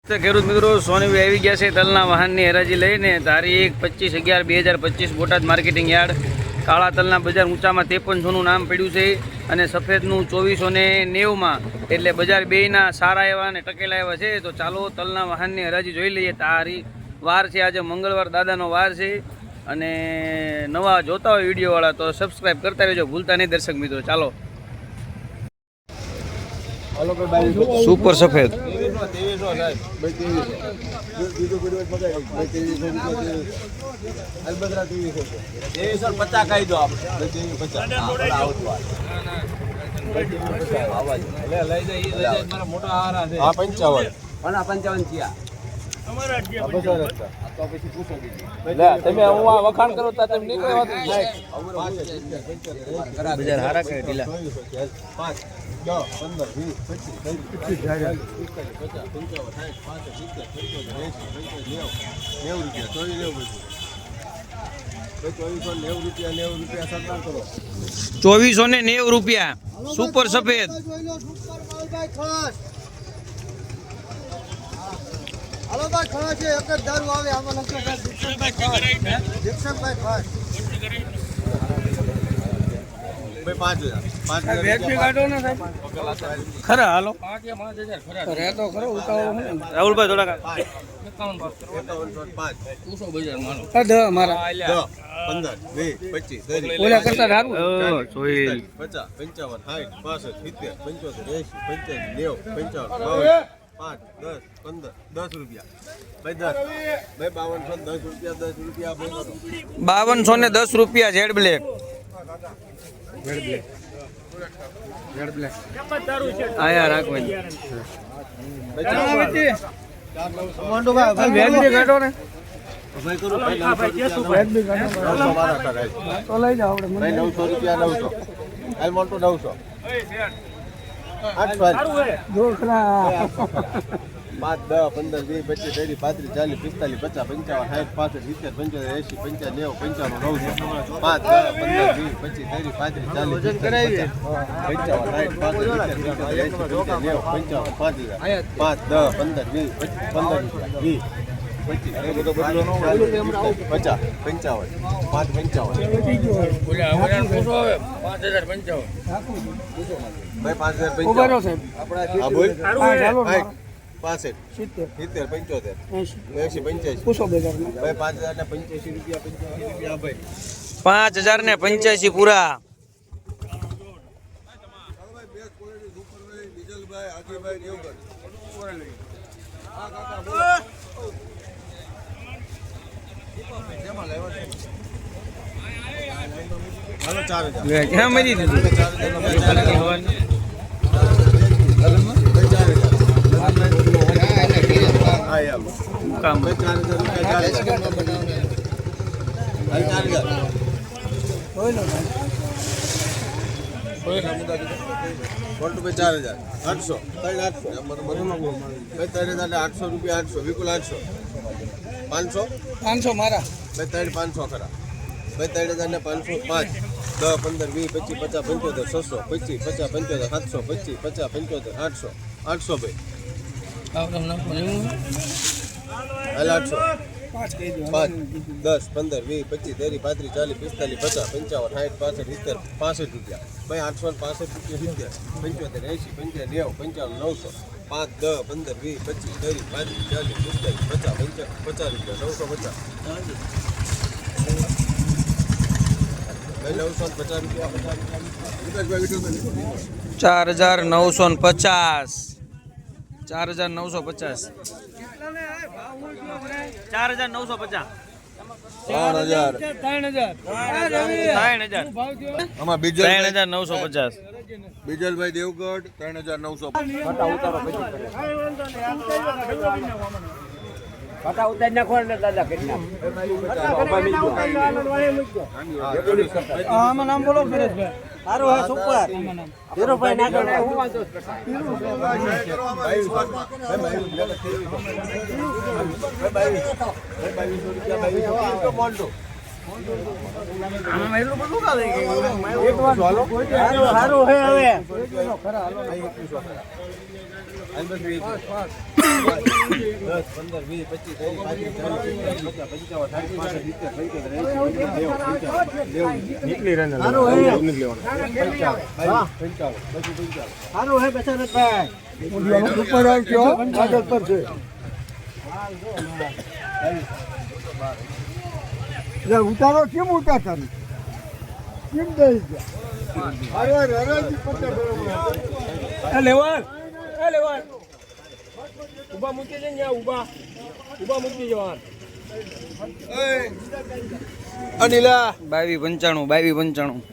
ખેડૂત મિત્રો, સોનીભાઈ આવી ગયા છે તલના વાહનની હરાજી લઈને. તારીખ 25/11/2025 બોટાદ માર્કેટિંગ યાર્ડ. કાળા તલના બજાર ઊંચામાં 5300નું નામ પડ્યું છે અને સફેદનું 2490માં. એટલે બજાર બેયના સારા એવા અને ટકેલા એવા છે. તો ચાલો તલના વાહનની હરાજી જોઈ લઈએ. તારીખ વાર છે આજે મંગળવાર, દાદાનો વાર છે. અને નવા જોતા હોય વિડીયોવાળા તો સબસ્ક્રાઈબ કરતા રહેજો, ભૂલતા નહીં દર્શક મિત્રો. ચાલો. સુપર સફેદ 55 વખાણ કરો તો તમે નીકળે વાત બજાર હારા કરે ઢીલા. 10, 15, 20, 2490 રૂપિયા સુપર સફેદ. હાલો ભાઈ ખરા છે એક જ દારૂ આવે આમાં લખો દીક્ષણભાઈ ખાસ ખરા હાલો રાહુલભાઈ થોડાક મારા 15, 20, 25, ઓલા કરતા સારું. 50, 55, 60, 65, 70, 80, 85, 90, 55, 10 રૂપિયા ભાઈ 10 5210 રૂપિયા ઝેડ બ્લેક. આયા રાખવાની લઈ જાઓ 900 રૂપિયા 900 5, 10, 15, 20, 25, 30, 35, 40, 50, 55, 60, ₹5085 પૂરા. ક્યાં મરી દીધું? રૂપિયા 800 વિકુલ 800 500 મારા 500 ખરા 3500 5, 10, 15, 20, 25, 50, 55, 600, 25, 50, 55, 700, 800 ભાઈ 800 5, 10, 15, 20, 25, 30, 35, 40, 50, 55, 60, 65 રૂપિયા ભાઈ 865 રૂપિયા 70, 80, 85, ₹3950. બીજલભાઈ દેવગઢ 3900 ફટા ઉતારી નાખો ને દાદા કેટલા આમાં નામ બોલો સુરેશભાઈ. સારું હા સુપર ધીરુભાઈ નાખો હું વાંધો સારું હે હવે 10, 15, 20, 25, 30, 40, 50, સારું હે બસરતભાઈ. ઉપર આવજો આગળ પર છે ઉતારો કેમ ઉતારતા નહીં? કેમ દઈ ગયા અરે હરાજી 50 ઉભા મૂકી જઈને ન્યા ઉભા મૂકી જવાન. અનિલા 2295